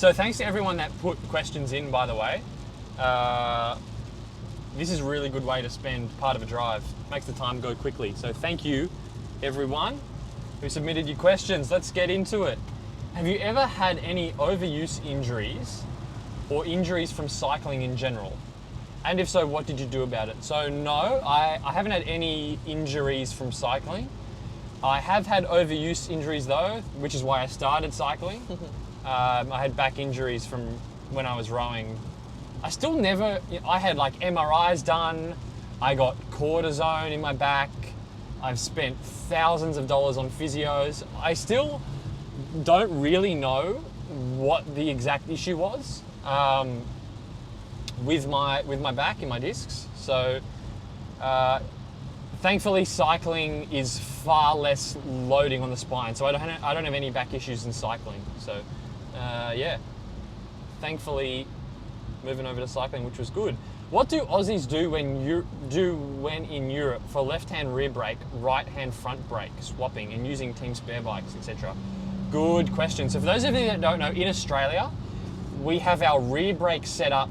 So thanks to everyone that put questions in, by the way. This is a really good way to spend part of a drive. Makes the time go quickly. So thank you, everyone who submitted your questions. Let's get into it. Have you ever had any overuse injuries or injuries from cycling in general? And if so, what did you do about it? So no, I haven't had any injuries from cycling. I have had overuse injuries though, which is why I started cycling. I had back injuries from when I was rowing. I had like MRIs done. I got cortisone in my back. I've spent thousands of dollars on physios. I still don't really know what the exact issue was with my back and my discs. So thankfully cycling is far less loading on the spine. So I don't have any back issues in cycling. So yeah, thankfully moving over to cycling, which was good. What do Aussies do when in Europe for left-hand rear brake, right-hand front brake, swapping and using team spare bikes, etc.? Good question. So for those of you that don't know, in Australia, we have our rear brake set up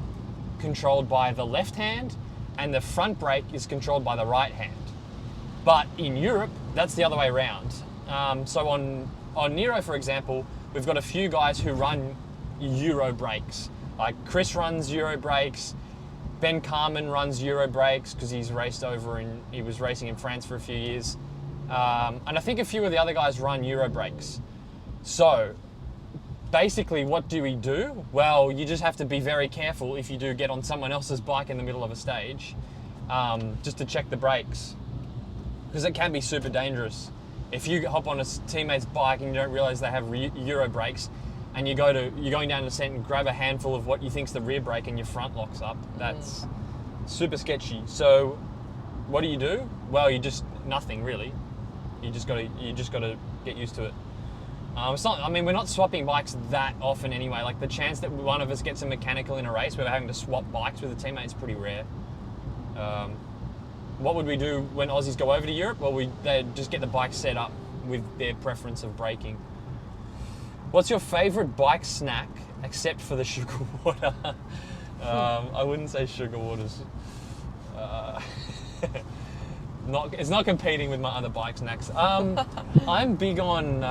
controlled by the left hand and the front brake is controlled by the right hand. But in Europe, that's the other way around. So on Nero, for example, we've got a few guys who run Euro brakes. Like Chris runs Euro brakes, Ben Carmen runs Euro brakes because he was racing in France for a few years. And I think a few of the other guys run Euro brakes. So basically what do we do? Well, you just have to be very careful if you do get on someone else's bike in the middle of a stage, just to check the brakes, because it can be super dangerous. If you hop on a teammate's bike and you don't realize they have Euro brakes, and you're going down the descent and grab a handful of what you think's the rear brake and your front locks up, that's super sketchy. So what do? Well, nothing really. You just gotta get used to it. We're not swapping bikes that often anyway. Like the chance that one of us gets a mechanical in a race where we're having to swap bikes with a teammate is pretty rare. What would we do when Aussies go over to Europe? Well, they just get the bike set up with their preference of braking. What's your favourite bike snack except for the sugar water? I wouldn't say sugar water's it's not competing with my other bike snacks. I'm big on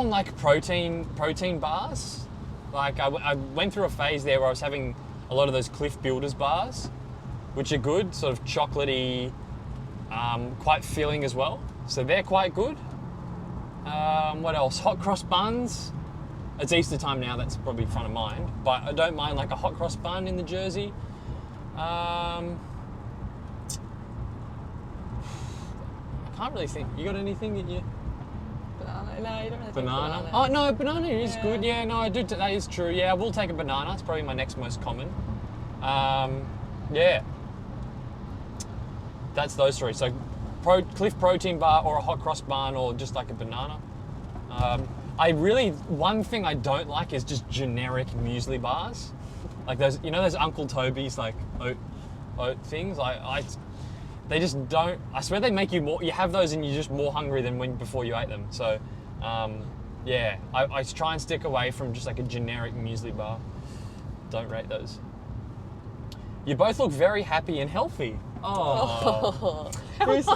like protein bars. Like I went through a phase there where I was having a lot of those Cliff Builders bars, which are good, sort of chocolatey, quite filling as well. So they're quite good. What else? Hot cross buns. It's Easter time now, that's probably front of mind, but I don't mind like a hot cross bun in the jersey. I can't really think. You got anything that you... Banana? No, you don't have to Banana? take banana. Oh no, banana is good. Yeah, no, I do. That is true. Yeah, I will take a banana. It's probably my next most common. Yeah. That's those three. So Cliff protein bar or a hot cross bun or just like a banana. One thing I don't like is just generic muesli bars. Like those, those Uncle Toby's like oat things. They just don't. I swear they make you more. You have those and you're just more hungry than before you ate them. So, yeah, I try and stick away from just like a generic muesli bar. Don't rate those. You both look very happy and healthy. Oh, how nice.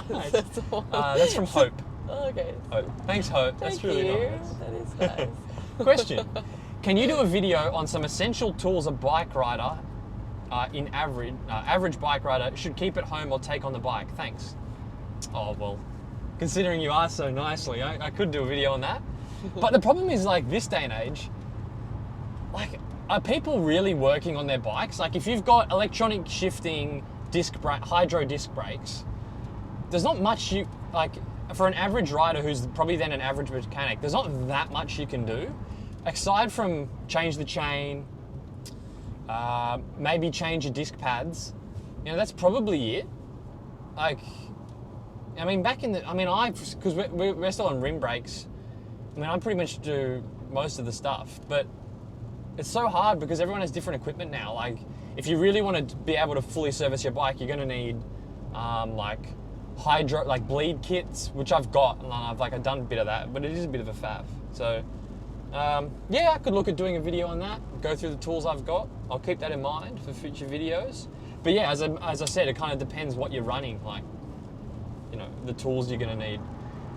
That's from Hope. Okay. Hope. Thanks, Hope. That's really nice. That is nice. Question: can you do a video on some essential tools a bike rider, average bike rider, should keep at home or take on the bike? Thanks. Oh well, considering you asked so nicely, I could do a video on that. But the problem is, like, this day and age, like, are people really working on their bikes? Like, if you've got electronic shifting hydro disc brakes, there's not much for an average rider who's probably then an average mechanic, there's not that much you can do, aside from change the chain, maybe change your disc pads. That's probably it. Like, back in because we're still on rim brakes, I pretty much do most of the stuff, but it's so hard because everyone has different equipment now. Like, if you really want to be able to fully service your bike, you're going to need bleed kits, which I've got, and I've done a bit of that, but it is a bit of a faff. So, yeah, I could look at doing a video on that, go through the tools I've got. I'll keep that in mind for future videos. But yeah, as I said, it kind of depends what you're running, like, you know, the tools you're going to need.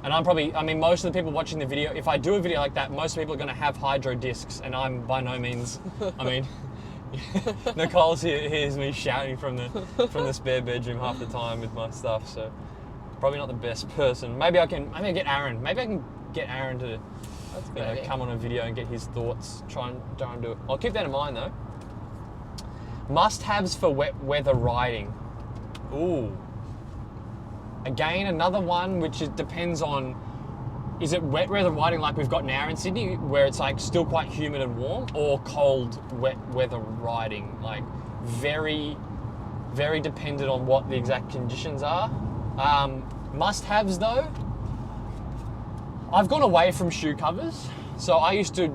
And I mean, most of the people watching the video, if I do a video like that, most people are going to have hydro discs, and I'm by no means, I mean, Nicole hears me shouting from the spare bedroom half the time with my stuff, so probably not the best person. Maybe I can get Aaron. Maybe I can get Aaron to come on a video and get his thoughts. Try and do it. I'll keep that in mind though. Must-haves for wet weather riding. Ooh. Again, another one which depends on, is it wet weather riding like we've got now in Sydney, where it's like still quite humid and warm, or cold wet weather riding? Like very, very dependent on what the exact conditions are. Must-haves though, I've gone away from shoe covers. So I used to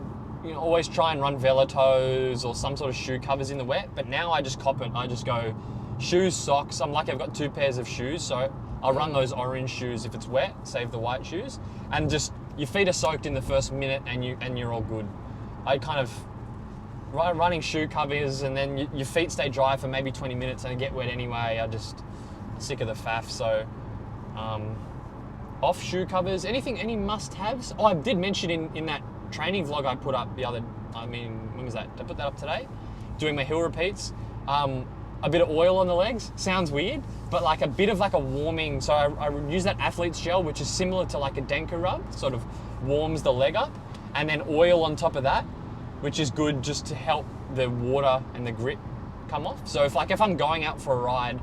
always try and run Velotoes or some sort of shoe covers in the wet, but now I just cop it. I just go shoes, socks. I'm lucky I've got 2 pairs of shoes, so I'll run those orange shoes if it's wet, save the white shoes, and just your feet are soaked in the first minute and you're all good. I kind of running shoe covers and then your feet stay dry for maybe 20 minutes and get wet anyway. I just sick of the faff. So off shoe covers, any must-haves? Oh, I did mention in that training vlog I put up when was that? Did I put that up today? Doing my hill repeats. A bit of oil on the legs. Sounds weird, but like a bit of like a warming. So I use that athlete's gel, which is similar to like a Denker rub, sort of warms the leg up, and then oil on top of that, which is good just to help the water and the grit come off. So if I'm going out for a ride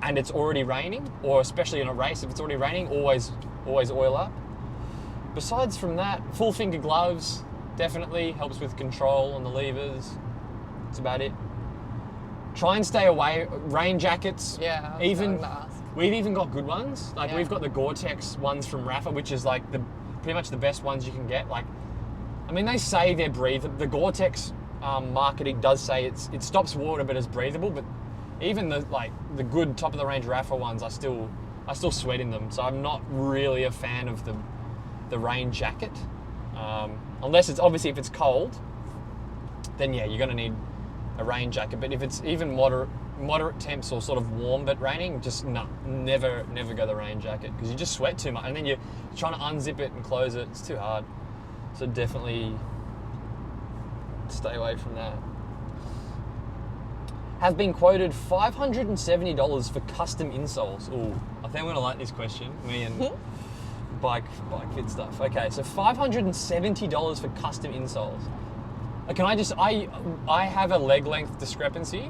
and it's already raining, or especially in a race, if it's already raining, always oil up. Besides from that, full finger gloves definitely helps with control on the levers. That's about it. Try and stay away. Rain jackets. Yeah. We've even got good ones. Like we've got the Gore-Tex ones from Rafa, which is like pretty much the best ones you can get. Like, I mean, they say they're breathable. The Gore-Tex marketing does say it stops water, but it's breathable. But even the good top of the range Rafa ones, I still sweat in them. So I'm not really a fan of the rain jacket, unless it's obviously if it's cold. Then yeah, you're gonna need a rain jacket. But if it's even moderate temps or sort of warm but raining, just never go the rain jacket, because you just sweat too much, and then you're trying to unzip it and close it. It's too hard. So definitely stay away from that. Have been quoted $570 for custom insoles. Ooh, I think I'm gonna like this question. Me and bike fit stuff. Okay, so $570 for custom insoles. I have a leg length discrepancy,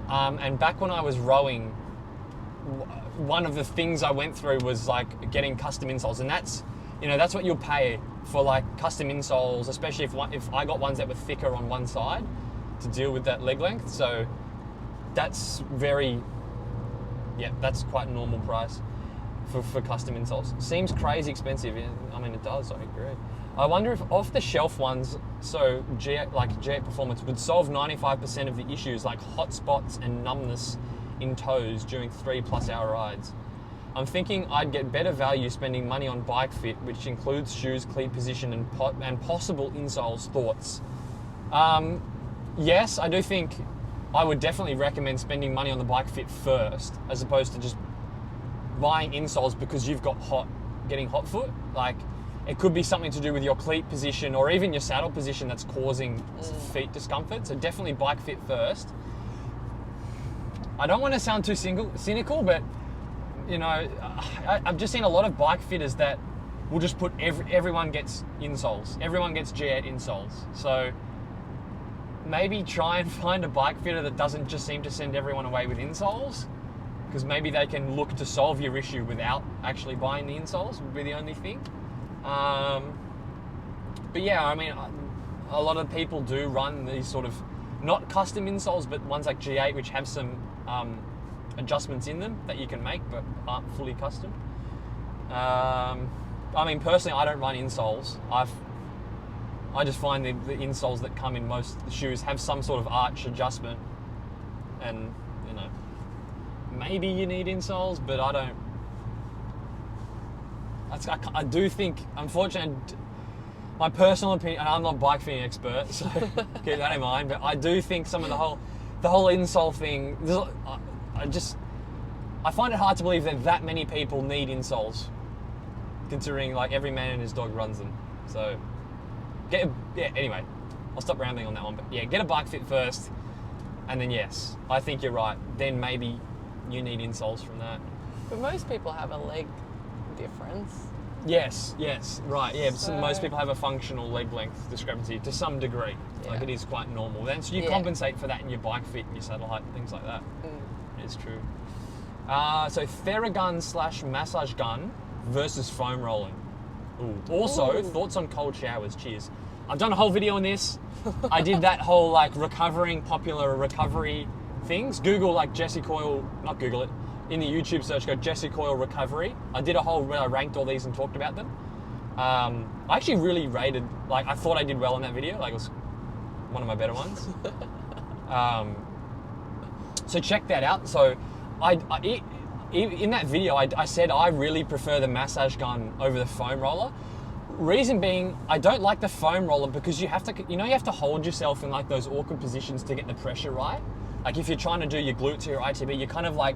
and back when I was rowing, one of the things I went through was like getting custom insoles, and that's what you'll pay for, like custom insoles, especially if I got ones that were thicker on one side to deal with that leg length. So that's that's quite a normal price for custom insoles. Seems crazy expensive. I mean, it does, I agree. I wonder if off-the-shelf ones, so G8 Performance, would solve 95% of the issues like hot spots and numbness in toes during 3+ hour rides. I'm thinking I'd get better value spending money on bike fit, which includes shoes, cleat position, and possible insoles. Thoughts? Yes, I do think I would definitely recommend spending money on the bike fit first, as opposed to just buying insoles because you've got getting hot foot. Like, it could be something to do with your cleat position or even your saddle position that's causing feet discomfort. So definitely bike fit first. I don't want to sound too cynical, but I've just seen a lot of bike fitters that will just put everyone gets insoles. Everyone gets G8 insoles. So maybe try and find a bike fitter that doesn't just seem to send everyone away with insoles, because maybe they can look to solve your issue without actually buying the insoles, would be the only thing. But yeah, I mean, a lot of people do run these sort of, not custom insoles, but ones like G8, which have some adjustments in them that you can make, but aren't fully custom. I mean, personally, I don't run insoles. I just find the insoles that come in most shoes have some sort of arch adjustment, and maybe you need insoles, but I don't. I do think, unfortunately, my personal opinion, and I'm not a bike fitting expert, so keep that in mind, but I do think some of the whole insole thing, I find it hard to believe that many people need insoles, considering like every man and his dog runs them. So, anyway, I'll stop rambling on that one, but yeah, get a bike fit first, and then yes, I think you're right, then maybe you need insoles from that. But most people have a leg difference. Yes, right, yeah. So, Most people have a functional leg length discrepancy to some degree. Yeah. Like it is quite normal. Then so you compensate for that in your bike fit and your saddle height and things like that. It's true. So Theragun / massage gun versus foam rolling. Ooh. Also, thoughts on cold showers. Cheers. I've done a whole video on this. I did that whole like popular recovery things. Google like Jesse Coyle, not Google it. In the YouTube search, go Jesse Coyle recovery. I did a whole where I ranked all these and talked about them. I actually really rated, like I thought I did well in that video. Like it was one of my better ones. So check that out. So in that video, I said I really prefer the massage gun over the foam roller. Reason being, I don't like the foam roller because you have to hold yourself in like those awkward positions to get the pressure right. Like if you're trying to do your glutes or your ITB, you're kind of like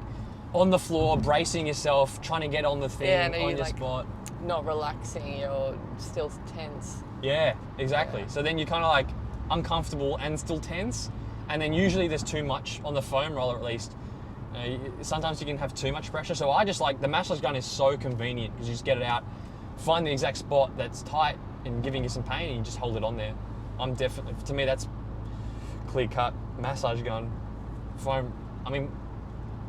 on the floor, bracing yourself, trying to get on the thing, on your spot. Not relaxing, you're still tense. Yeah, exactly. So then you're kind of like uncomfortable and still tense. And then usually there's too much on the foam roller at least. Sometimes you can have too much pressure. So I just like, the massage gun is so convenient because you just get it out, find the exact spot that's tight and giving you some pain and you just hold it on there. To me that's clear cut. Massage gun, foam, I mean,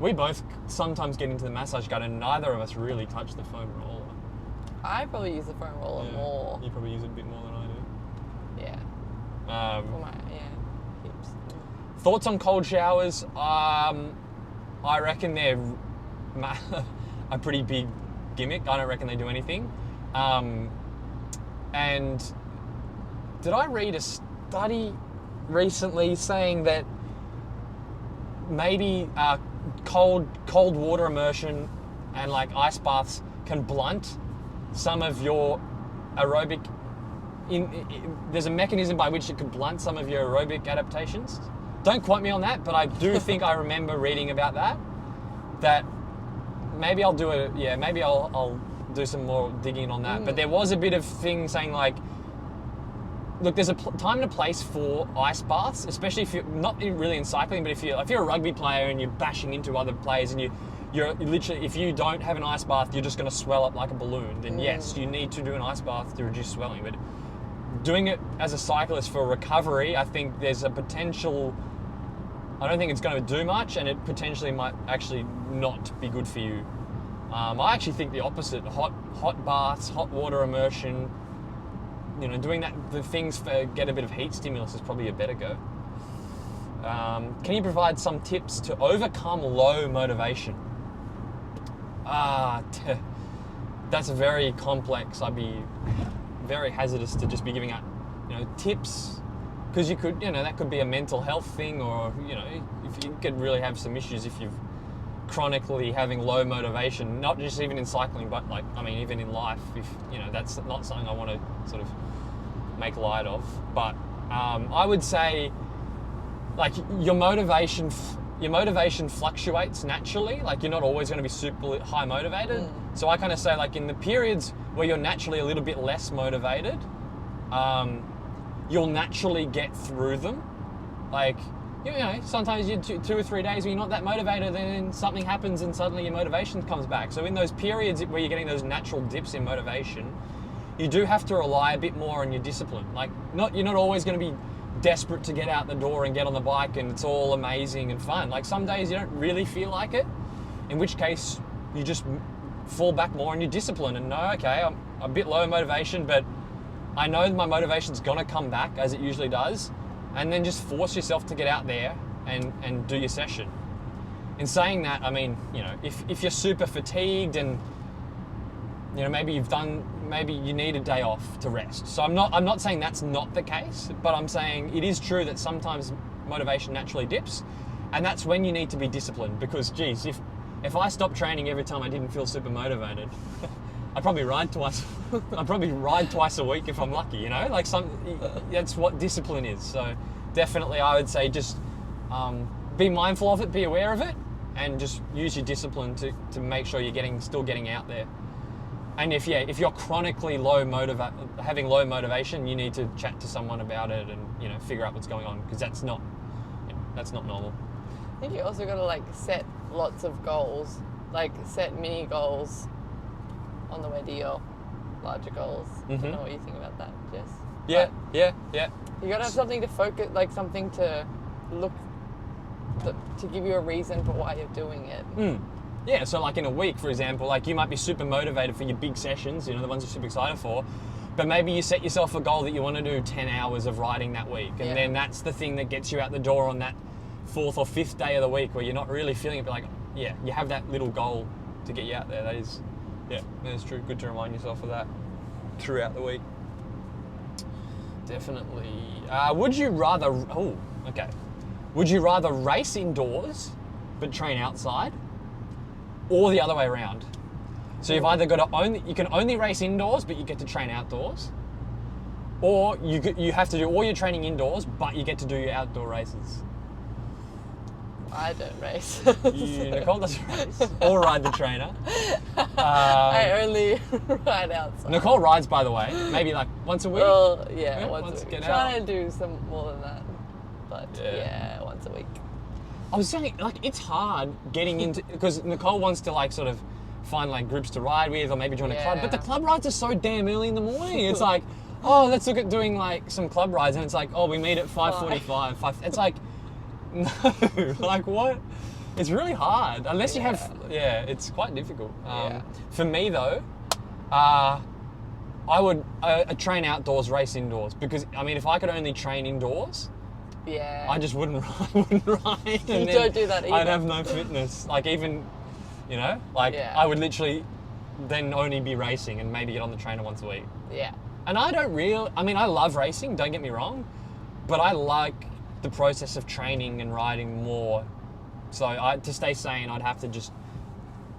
we both sometimes get into the massage gun and neither of us really touch the foam roller. I probably use the foam roller more. You probably use it a bit more than I do. Yeah. For my hips. Thoughts on cold showers? I reckon they're a pretty big gimmick. I don't reckon they do anything. And did I read a study recently saying that maybe cold water immersion and like ice baths can blunt some of your aerobic. There's a mechanism by which it could blunt some of your aerobic adaptations. Don't quote me on that, but I do think I remember reading about that. That maybe I'll do it. Yeah, maybe I'll do some more digging on that. But there was a bit of thing saying like, look, there's a time and a place for ice baths, especially if you're not really in cycling, but if you're a rugby player and you're bashing into other players and you're literally, if you don't have an ice bath, you're just going to swell up like a balloon. Then yes, you need to do an ice bath to reduce swelling. But doing it as a cyclist for recovery, I think there's a potential. I don't think it's going to do much, and it potentially might actually not be good for you. I actually think the opposite. Hot baths, hot water immersion. Doing the things for get a bit of heat stimulus is probably a better go. Can you provide some tips to overcome low motivation? That's very complex. I'd be very hazardous to just be giving out, tips, because you could, that could be a mental health thing, or if you could really have some issues if you've chronically having low motivation, not just even in cycling, but even in life. If that's not something I want to sort of make light of. But I would say, like, your motivation fluctuates naturally. Like, you're not always going to be super high motivated. So I kind of say, like, in the periods where you're naturally a little bit less motivated, you'll naturally get through them. Like, sometimes you 2 or 3 days where you're not that motivated, then something happens and suddenly your motivation comes back. So in those periods where you're getting those natural dips in motivation, you do have to rely a bit more on your discipline. Like, you're not always going to be desperate to get out the door and get on the bike and it's all amazing and fun. Like, some days you don't really feel like it, in which case you just fall back more on your discipline and know, okay, I'm a bit low in motivation, but I know that my motivation's gonna come back, as it usually does, and then just force yourself to get out there and do your session. In saying that, I mean, if you're super fatigued and maybe you need a day off to rest. So I'm not saying that's not the case, but I'm saying it is true that sometimes motivation naturally dips, and that's when you need to be disciplined, because geez, if I stopped training every time I didn't feel super motivated, I'd probably ride twice. I'd probably ride twice a week if I'm lucky, you know? Like that's what discipline is. So definitely I would say just be mindful of it, be aware of it, and just use your discipline to make sure you're still getting out there. And if you're chronically having low motivation, you need to chat to someone about it and figure out what's going on, because that's not normal. I think you also got to like set lots of goals, like set mini goals on the way to your larger goals. I don't know what you think about that, Jess. Yeah. You got to have something to focus, like something to to give you a reason for why you're doing it. Yeah, so like in a week, for example, like you might be super motivated for your big sessions, the ones you're super excited for, but maybe you set yourself a goal that you want to do 10 hours of riding that week, and then that's the thing that gets you out the door on that 4th or 5th day of the week where you're not really feeling it, but like, you have that little goal to get you out there. That is true. Good to remind yourself of that throughout the week. Definitely. Would you rather race indoors but train outside, or the other way around? So you've either got to you can only race indoors but you get to train outdoors, or you have to do all your training indoors but you get to do your outdoor races. I don't race. Nicole doesn't race or ride the trainer. I only ride outside. Nicole rides, by the way, maybe like once a week. Well, once a week. Get Trying to do some more than that, but once a week. I was saying, like, it's hard getting into, because Nicole wants to like sort of find like groups to ride with, or maybe join a club, but the club rides are so damn early in the morning. It's like, oh, let's look at doing like some club rides, and it's like, oh, we meet at 5:45. It's like, no, like what? It's really hard unless you have. Yeah, it's quite difficult. For me though, I would train outdoors, race indoors, because I mean, if I could only train indoors, I just wouldn't ride. You don't do that either. I'd have no fitness. Like even, I would literally then only be racing and maybe get on the trainer once a week. Yeah. And I love racing, don't get me wrong, but I like the process of training and riding more. So to stay sane, I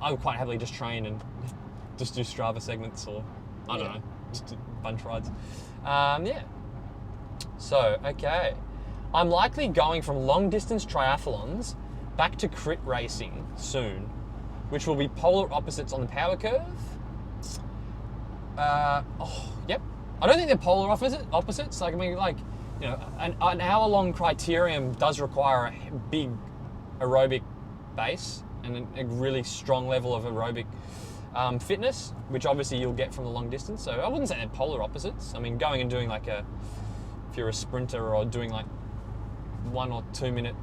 would quite happily just train and just do Strava segments, or I don't know, just do bunch rides. So, okay. I'm likely going from long distance triathlons back to crit racing soon, which will be polar opposites on the power curve. Yep. I don't think they're polar opposites. Like, I mean, like, an hour-long criterium does require a big aerobic base and a really strong level of aerobic fitness, which obviously you'll get from the long distance. So I wouldn't say they're polar opposites. I mean, going and doing like if you're a sprinter or doing like 1 or 2 minute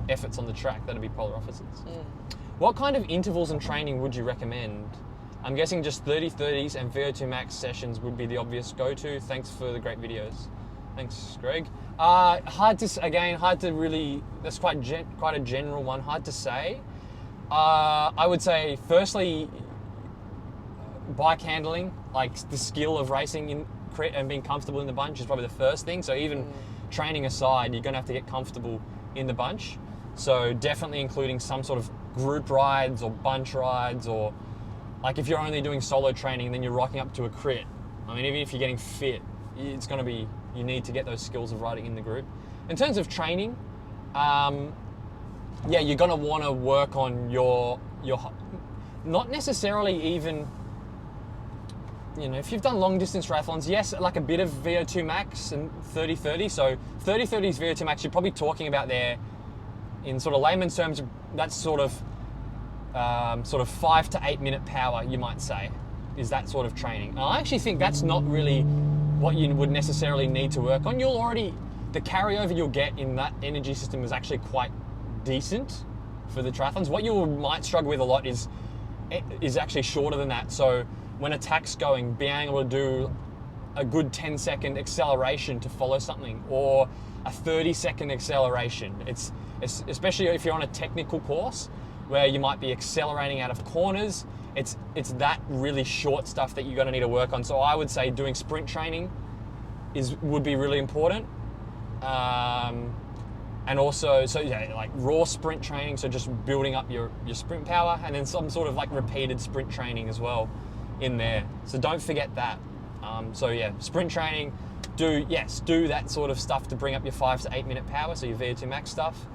efforts on the track, that'd be polar opposites. What kind of intervals and training would you recommend? I'm guessing just 30-30s and VO2 max sessions would be the obvious go-to. Thanks for the great videos. Thanks, Greg. Hard to really, that's quite a general one, hard to say. I would say, firstly, bike handling, like the skill of racing in crit and being comfortable in the bunch is probably the first thing. So even training aside, you're gonna have to get comfortable in the bunch. So definitely including some sort of group rides or bunch rides, or like if you're only doing solo training, then you're rocking up to a crit. I mean, even if you're getting fit, it's gonna be, you need to get those skills of riding in the group. In terms of training, you're gonna wanna work on your not necessarily even, if you've done long distance triathlons, yes, like a bit of VO2 max and 30-30. So 30-30's VO2 max, you're probably talking about there in sort of layman's terms, that's sort of 5 to 8 minute power, you might say, is that sort of training. And I actually think that's not really what you would necessarily need to work on. The carryover you'll get in that energy system is actually quite decent for the triathlons. What you might struggle with a lot is actually shorter than that. So when attack's going, being able to do a good 10-second acceleration to follow something, or a 30-second acceleration. It's especially if you're on a technical course where you might be accelerating out of corners. It's that really short stuff that you're going to need to work on. So I would say doing sprint training would be really important. And also, like raw sprint training, so just building up your sprint power, and then some sort of like repeated sprint training as well in there. So don't forget that. So yeah, sprint training, do that sort of stuff to bring up your 5 to 8 minute power, so your VO2 max stuff.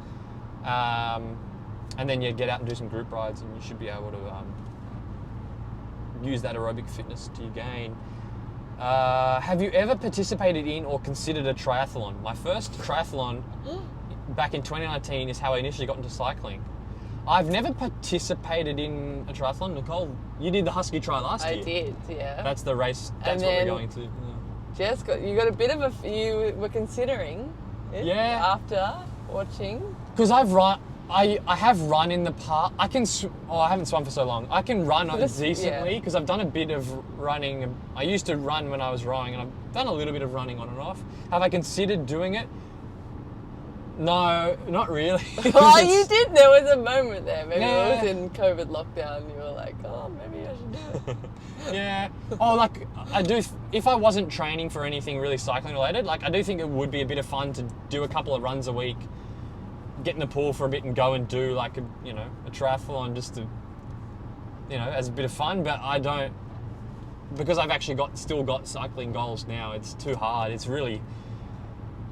And then get out and do some group rides, and you should be able to use that aerobic fitness to your gain. Have you ever participated in or considered a triathlon? My first triathlon back in 2019 is how I initially got into cycling. I've never participated in a triathlon. Nicole, you did the Husky Tri last year. I did, yeah. That's the race. That's what we're going to. Yeah. You got a bit of you were considering it after watching. Because I've run. I have run in the past. I haven't swum for so long. I can run decently because I've done a bit of running. I used to run when I was rowing, and I've done a little bit of running on and off. Have I considered doing it? No, not really. Oh, you did. There was a moment there. Maybe it was in COVID lockdown. You were like, oh, maybe I should do it. Yeah. Oh, like I do. If I wasn't training for anything really cycling related, like I do think it would be a bit of fun to do a couple of runs a week, get in the pool for a bit and go and do like a triathlon just to, as a bit of fun. But I don't, because I've actually still got cycling goals now. It's too hard. It's really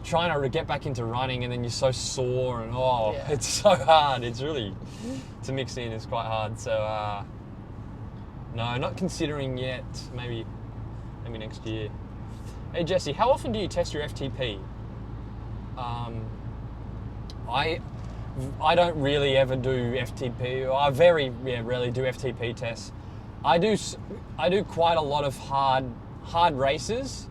trying to get back into running, and then you're so sore and it's so hard. It's really, to mix in is quite hard. So no, not considering yet. Maybe next year. Hey Jesse, how often do you test your FTP? I don't really ever do FTP. I very rarely do FTP tests. I do quite a lot of hard races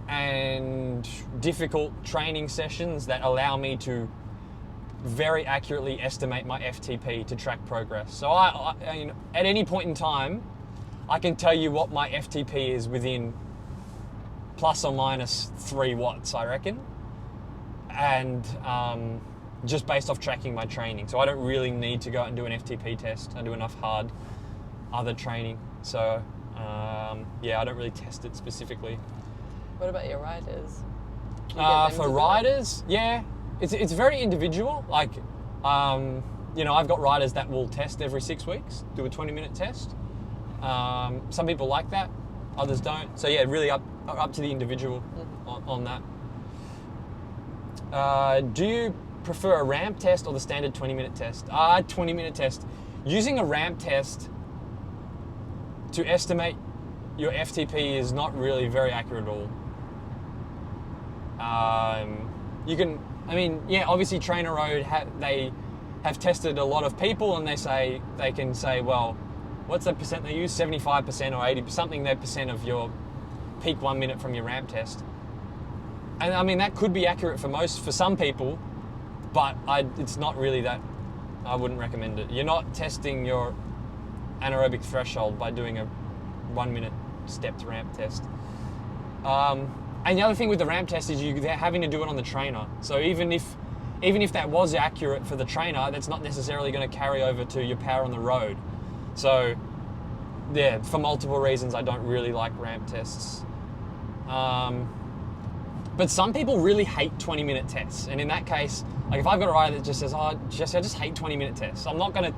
and difficult training sessions that allow me to very accurately estimate my FTP to track progress. So I at any point in time, I can tell you what my FTP is within plus or minus 3 watts, I reckon. And just based off tracking my training. So I don't really need to go out and do an FTP test. I do enough hard other training. So I don't really test it specifically. What about your riders? For riders, it's very individual. Like, I've got riders that will test every 6 weeks, do a 20-minute test. Some people like that, others don't. So really up to the individual on that. Do you prefer a ramp test or the standard 20-minute test? 20-minute test. Using a ramp test to estimate your FTP is not really very accurate at all. Obviously Trainer Road, they have tested a lot of people, and they can say, well, what's the percent they use? 75% or 80%, something that percent of your peak 1 minute from your ramp test. And that could be accurate for some people, but it's not really that. I wouldn't recommend it. You're not testing your anaerobic threshold by doing a 1 minute stepped ramp test. And the other thing with the ramp test is they're having to do it on the trainer. So even if that was accurate for the trainer, that's not necessarily going to carry over to your power on the road. So for multiple reasons, I don't really like ramp tests. But some people really hate 20-minute tests, and in that case, like if I've got a rider that just says, "Oh, Jesse, I just hate 20-minute tests," I'm not gonna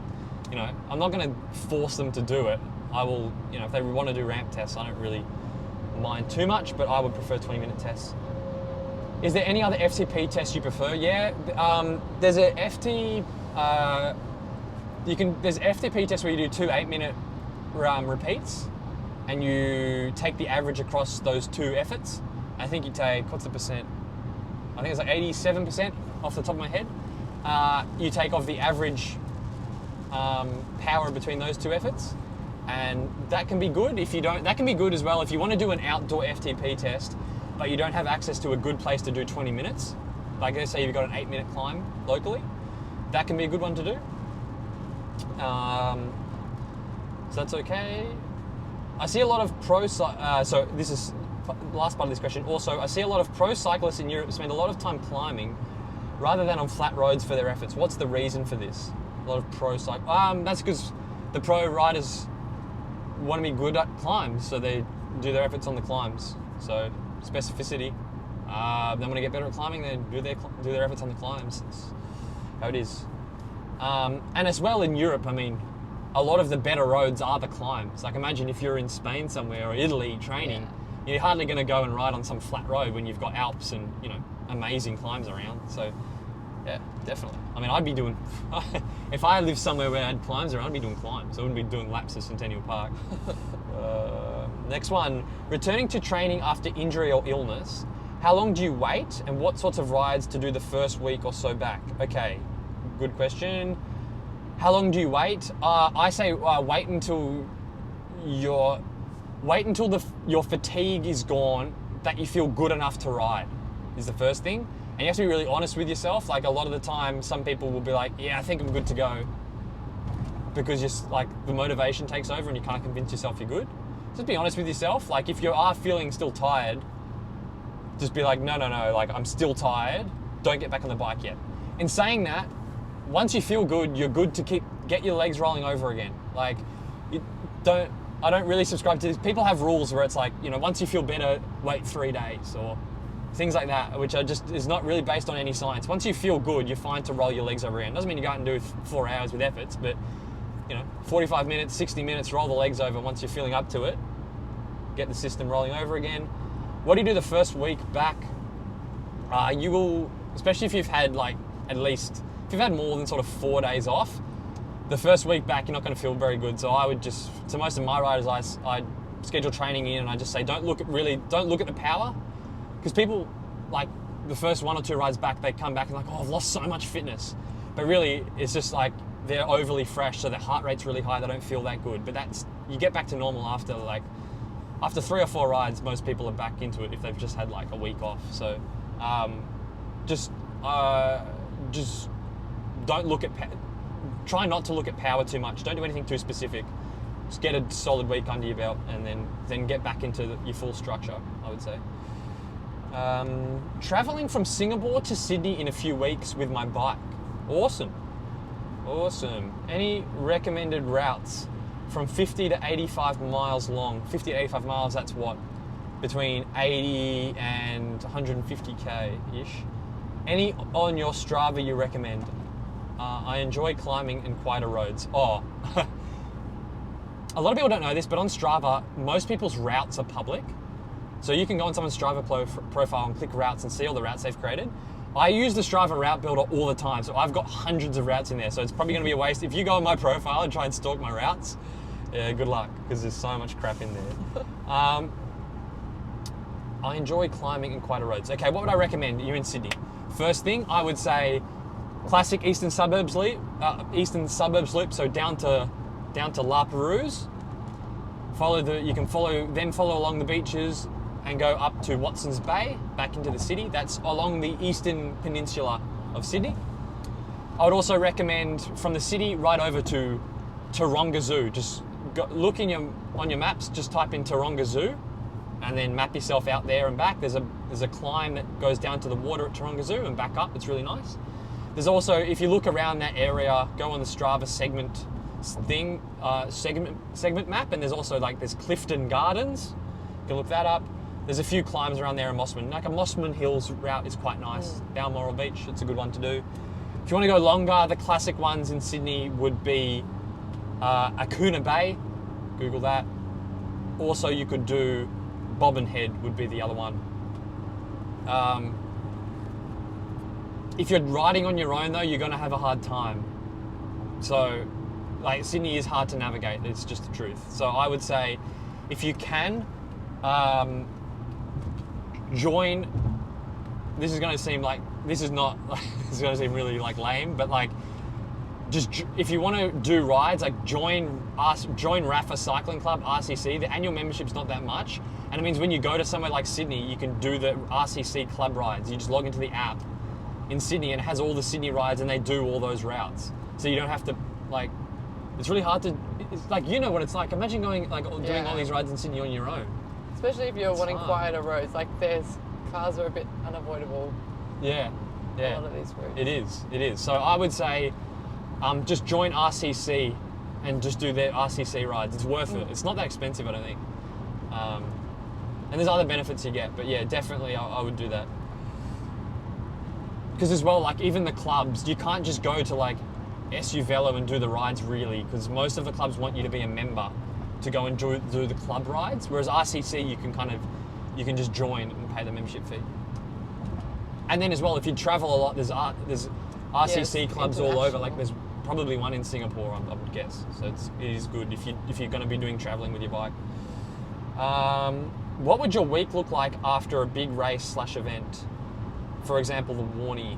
force them to do it. I will, if they want to do ramp tests, I don't really mind too much, but I would prefer 20-minute tests. Is there any other FTP test you prefer? Yeah, there's a there's FTP test where you do 2 8-minute repeats, and you take the average across those 2 efforts. I think you take, what's the percent? I think it's like 87% off the top of my head. You take off the average power between those 2 efforts, and that can be good. That can be good as well if you want to do an outdoor FTP test, but you don't have access to a good place to do 20 minutes. Like let's say you've got an 8-minute climb locally, that can be a good one to do. So that's okay. I see a lot of so this is the last part of this question. Also, I see a lot of pro cyclists in Europe spend a lot of time climbing rather than on flat roads for their efforts. What's the reason for this? A lot of pro that's because the pro riders want to be good at climbs, so they do their efforts on the climbs. So specificity. They want to get better at climbing, they do their efforts on the climbs. That's how it is. And as well in Europe, a lot of the better roads are the climbs. Like imagine if you're in Spain somewhere or Italy training, you're hardly going to go and ride on some flat road when you've got Alps and, you know, amazing climbs around. So yeah, definitely. I mean, I'd be doing, if I lived somewhere where I had climbs around, I'd be doing climbs. I wouldn't be doing laps at Centennial Park. Next one, returning to training after injury or illness. How long do you wait and what sorts of rides to do the first week or so back? Okay, good question. How long do you wait? I say wait until your fatigue is gone, that you feel good enough to ride is the first thing. And you have to be really honest with yourself. Like a lot of the time, some people will be like, yeah, I think I'm good to go. Because just like the motivation takes over and you can't convince yourself you're good. Just be honest with yourself. Like if you are feeling still tired, just be like, no, like I'm still tired. Don't get back on the bike yet. In saying that, once you feel good, you're good to get your legs rolling over again. Like I don't really subscribe to this. People have rules where it's like, you know, once you feel better, wait 3 days or things like that, which is not really based on any science. Once you feel good, you're fine to roll your legs over again. Doesn't mean you go out and do 4 hours with efforts, but you know, 45 minutes, 60 minutes, roll the legs over once you're feeling up to it. Get the system rolling over again. What do you do the first week back? You will, especially if you've had like if you've had more than sort of 4 days off, the first week back, you're not going to feel very good. So I would just, to most of my riders, I schedule training in and I just say, don't look at the power. Because people, like the first 1 or 2 rides back, they come back and like, oh, I've lost so much fitness. But really, it's just like they're overly fresh, so their heart rate's really high, they don't feel that good. But you get back to normal after 3 or 4 rides, most people are back into it if they've just had like a week off. So just don't try not to look at power too much. Don't do anything too specific. Just get a solid week under your belt and then get back into your full structure, I would say. Traveling from Singapore to Sydney in a few weeks with my bike. Awesome. Any recommended routes from 50 to 85 miles long? 50 to 85 miles, that's what? Between 80 and 150k-ish. Any on your Strava you recommend? I enjoy climbing in quieter roads. Oh, a lot of people don't know this, but on Strava, most people's routes are public. So you can go on someone's Strava profile and click routes and see all the routes they've created. I use the Strava route builder all the time, so I've got hundreds of routes in there. So it's probably going to be a waste. If you go on my profile and try and stalk my routes, yeah, good luck, because there's so much crap in there. I enjoy climbing in quieter roads. Okay, what would I recommend? You're in Sydney. First thing, I would say classic Eastern Suburbs loop. So down to La Perouse. You can follow along the beaches and go up to Watson's Bay, back into the city. That's along the eastern peninsula of Sydney. I would also recommend from the city right over to Taronga Zoo. Just look on your maps, just type in Taronga Zoo and then map yourself out there and back. There's a climb that goes down to the water at Taronga Zoo and back up. It's really nice. There's also, if you look around that area, go on the Strava segment map, and there's also there's Clifton Gardens. You can look that up. There's a few climbs around there in Mossman. Like a Mossman Hills route is quite nice. Balmoral Beach, it's a good one to do. If you want to go longer, the classic ones in Sydney would be Acuna Bay. Google that. Also, you could do Bobbin Head would be the other one. If you're riding on your own though, you're going to have a hard time. So, Sydney is hard to navigate. It's just the truth. So I would say, if you can, join. This is going to seem this is going to seem really lame, but just if you want to do rides, join Rafa Cycling Club, RCC. The annual membership's not that much, and it means when you go to somewhere like Sydney, you can do the RCC club rides. You just log into the app in Sydney and it has all the Sydney rides, and they do all those routes. So you don't have to it's really hard to. It's you know what it's like. Imagine going doing all these rides in Sydney on your own. Especially if you're wanting quieter roads. Cars are a bit unavoidable. Yeah. A lot of these routes. It is. So I would say, just join RCC and just do their RCC rides. It's worth it. It's not that expensive, I don't think. And there's other benefits you get, but yeah, definitely I would do that. Because as well, even the clubs, you can't just go to SU Velo and do the rides really, because most of the clubs want you to be a member to go and do the club rides, whereas RCC you can just join and pay the membership fee. And then as well, if you travel a lot, there's RCC clubs all over. Like there's probably one in Singapore, I would guess. So it is good if you're going to be doing traveling with your bike. What would your week look like after a big race/event? For example, the Warnie.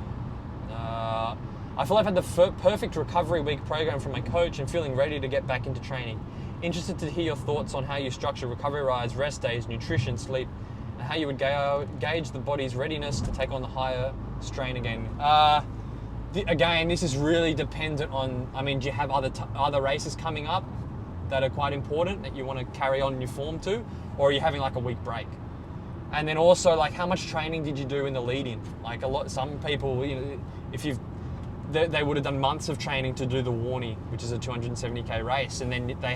I feel I've had the perfect recovery week program from my coach and feeling ready to get back into training. Interested to hear your thoughts on how you structure recovery rides, rest days, nutrition, sleep, and how you would gauge the body's readiness to take on the higher strain again. Again, this is really dependent on, do you have other races coming up that are quite important that you want to carry on in your form to, or are you having like a week break? And then also, like, how much training did you do in the lead-in? Like some people, they would have done months of training to do the Warnie, which is a 270k race, and then they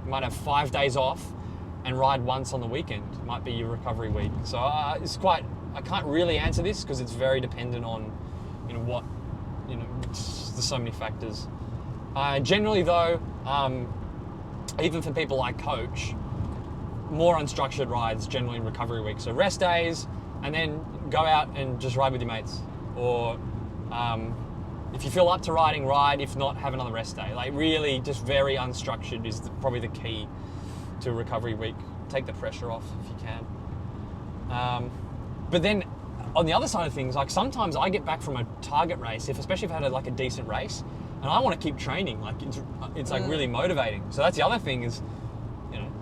might have 5 days off and ride once on the weekend. It might be your recovery week. So I can't really answer this because it's very dependent on, there's so many factors. Generally though, even for people like coach, more unstructured rides generally in recovery week. So rest days, and then go out and just ride with your mates. Or if you feel up to riding, ride. If not, have another rest day. Like really just very unstructured is probably the key to a recovery week. Take the pressure off if you can. But then on the other side of things, like sometimes I get back from a target race, especially if I had a decent race, and I want to keep training. Like it's like really motivating. So that's the other thing is,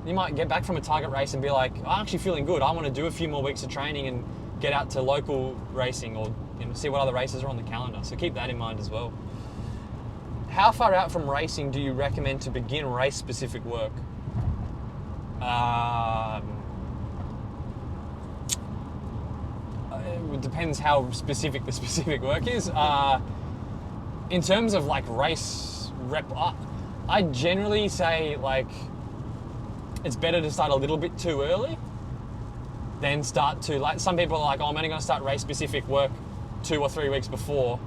you might get back from a target race and be like, I'm actually feeling good. I want to do a few more weeks of training and get out to local racing or see what other races are on the calendar. So keep that in mind as well. How far out from racing do you recommend to begin race-specific work? It depends how specific the specific work is. In terms of like race rep, I generally say it's better to start a little bit too early than start to, some people are like, I'm only going to start race-specific work 2 or 3 weeks before,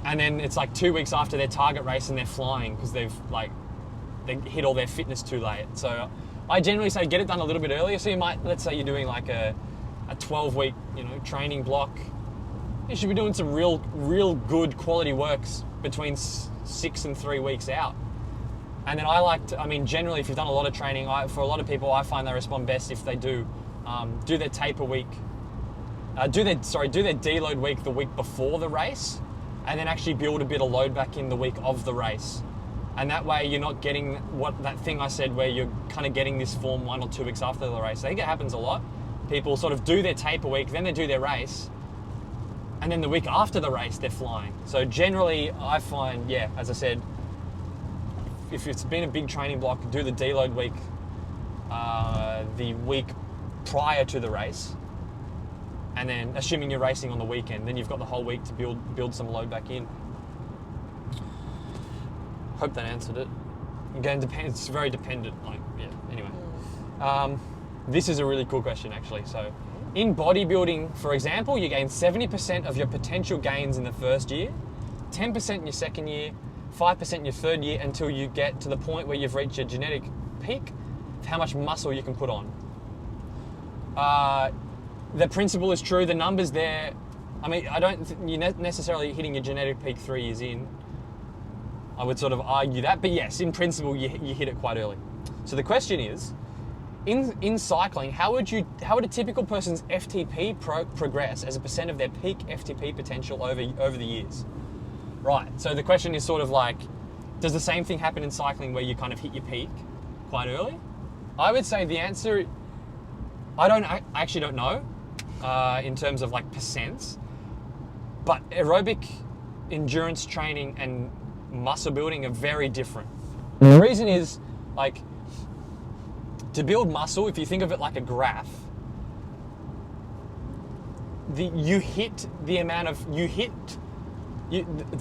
and then it's 2 weeks after their target race and they're flying because they hit all their fitness too late. So I generally say get it done a little bit earlier. So you might, let's say you're doing a 12-week training block. You should be doing some real good quality works between 6 and 3 weeks out. And then generally if you've done a lot of training, for a lot of people, I find they respond best if they do their taper week, do their deload week the week before the race, and then actually build a bit of load back in the week of the race. And that way you're not getting that thing I said where you're kind of getting this form 1 or 2 weeks after the race. I think it happens a lot. People sort of do their taper week, then they do their race, and then the week after the race they're flying. So generally I find, as I said, if it's been a big training block, do the deload week the week prior to the race, and then assuming you're racing on the weekend, then you've got the whole week to build some load back in. Hope that answered it. Again, it's very dependent. Anyway. This is a really cool question actually. So in bodybuilding, for example, you gain 70% of your potential gains in the first year, 10% in your second year, 5% in your third year, until you get to the point where you've reached your genetic peak of how much muscle you can put on. The principle is true, the numbers there, I don't think you're necessarily hitting your genetic peak 3 years in. I would sort of argue that, but yes, in principle, you hit it quite early. So the question is, in cycling, how would a typical person's FTP progress as a percent of their peak FTP potential over the years? Right, so the question is sort of does the same thing happen in cycling where you kind of hit your peak quite early? I would say the answer, I actually don't know in terms of percents, but aerobic endurance training and muscle building are very different. The reason is, to build muscle, if you think of it like a graph, the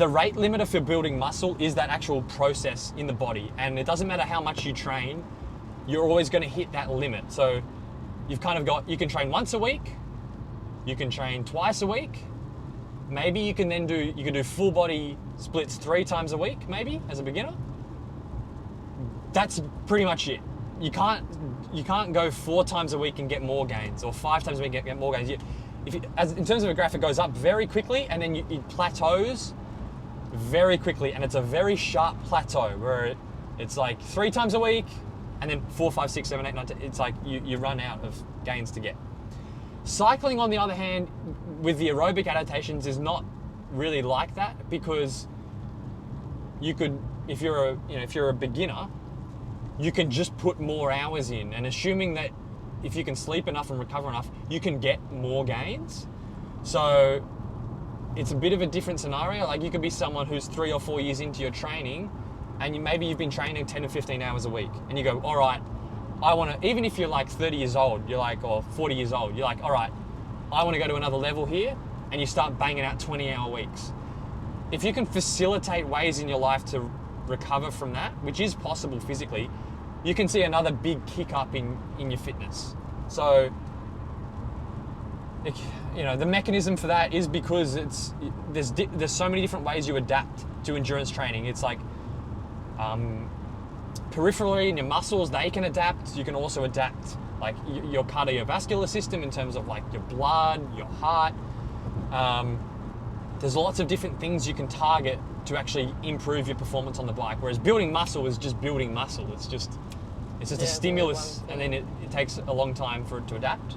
rate limiter for building muscle is that actual process in the body, and it doesn't matter how much you train, you're always going to hit that limit. So you've kind of got, you can train once a week, you can train twice a week, maybe you can do full body splits 3 times a week, maybe as a beginner. That's pretty much it. You can't go 4 times a week and get more gains, or 5 times a week and get more gains. In terms of a graph, it goes up very quickly, and then it plateaus very quickly, and it's a very sharp plateau where it's like 3 times a week, and then 4, 5, 6, 7, 8, 9, 10. It's like you run out of gains to get. Cycling, on the other hand, with the aerobic adaptations, is not really like that, because you could, if you're a beginner, you can just put more hours in, and assuming that if you can sleep enough and recover enough, you can get more gains. So it's a bit of a different scenario. Like, you could be someone who's 3 or 4 years into your training, and maybe you've been training 10 or 15 hours a week, and you go, all right, I want to, even if you're like 30 years old, or 40 years old, you're like, all right, I want to go to another level here, and you start banging out 20-hour weeks. If you can facilitate ways in your life to recover from that, which is possible physically, you can see another big kick up in your fitness. So, the mechanism for that is because there's so many different ways you adapt to endurance training. It's like peripherally in your muscles, they can adapt. You can also adapt like your cardiovascular system in terms of like your blood, your heart. There's lots of different things you can target to actually improve your performance on the bike. Whereas building muscle is just building muscle. It's just a stimulus, and then it takes a long time for it to adapt.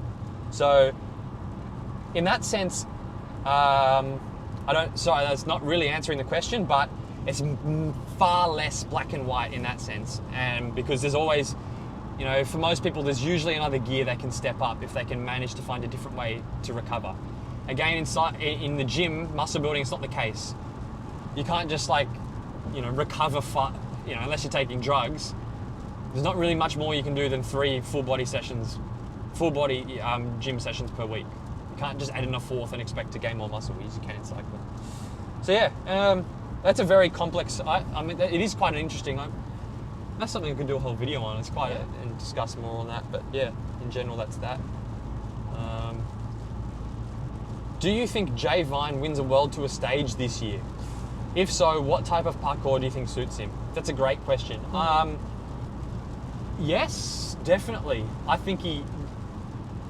So in that sense, that's not really answering the question, but it's far less black and white in that sense. And because there's always, for most people, there's usually another gear they can step up if they can manage to find a different way to recover. Again, in the gym, muscle building, it's not the case. You can't just recover, unless you're taking drugs. There's not really much more you can do than 3 full body gym sessions per week. You can't just add in a 4th and expect to gain more muscle as you can in cycling. So yeah, that's a very complex. It is quite an interesting. That's something we could do a whole video on. It's quite and discuss more on that. But yeah, in general, that's that. Do you think Jay Vine wins a World Tour stage this year? If so, what type of parkour do you think suits him? That's a great question. Yes, definitely. I think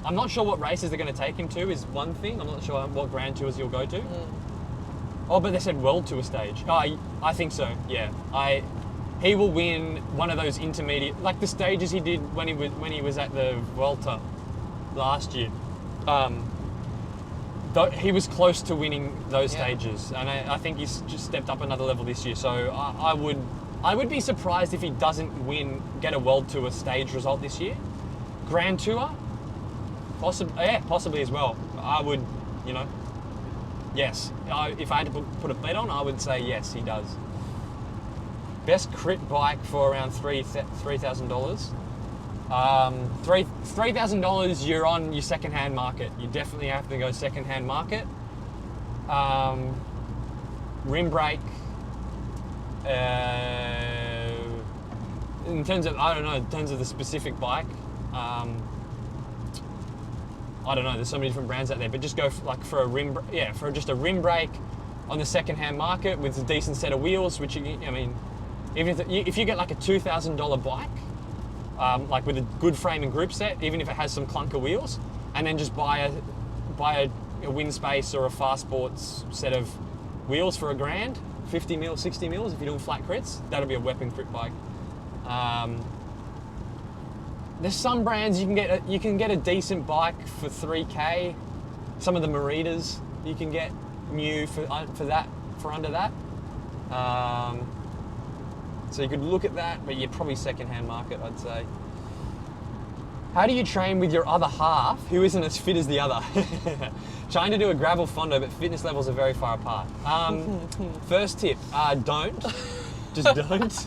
I'm not sure what races they're going to take him to is one thing. I'm not sure what Grand Tours he'll go to. Oh, but they said World Tour stage. Oh, I think so, yeah. He will win one of those intermediate, like the stages he did when he was at the Vuelta last year. He was close to winning those stages, and I think he's just stepped up another level this year. So I would be surprised if he doesn't get a World Tour stage result this year. Grand Tour, possibly as well. I would, yes. If I had to put a bet on, I would say yes, he does. Best crit bike for around $3,000. $3,000, you're on your second-hand market. You definitely have to go second-hand market. Rim brake. In terms of the specific bike, I don't know. There's so many different brands out there, but just go for just a rim brake on the second-hand market with a decent set of wheels. Which even if you get like a $2,000 bike. Like with a good frame and group set, even if it has some clunker wheels, and then just buy a wind space or a fast sports set of wheels for $1,000, 50 mil, 60 mils if you're doing flat crits, that'll be a weapon crit bike. There's some brands you can get a decent bike for $3,000. Some of the Maritas you can get new for under that. So you could look at that, but you're probably second-hand market, I'd say. How do you train with your other half who isn't as fit as the other? Trying to do a gravel fondo, but fitness levels are very far apart. First tip, don't. Just don't.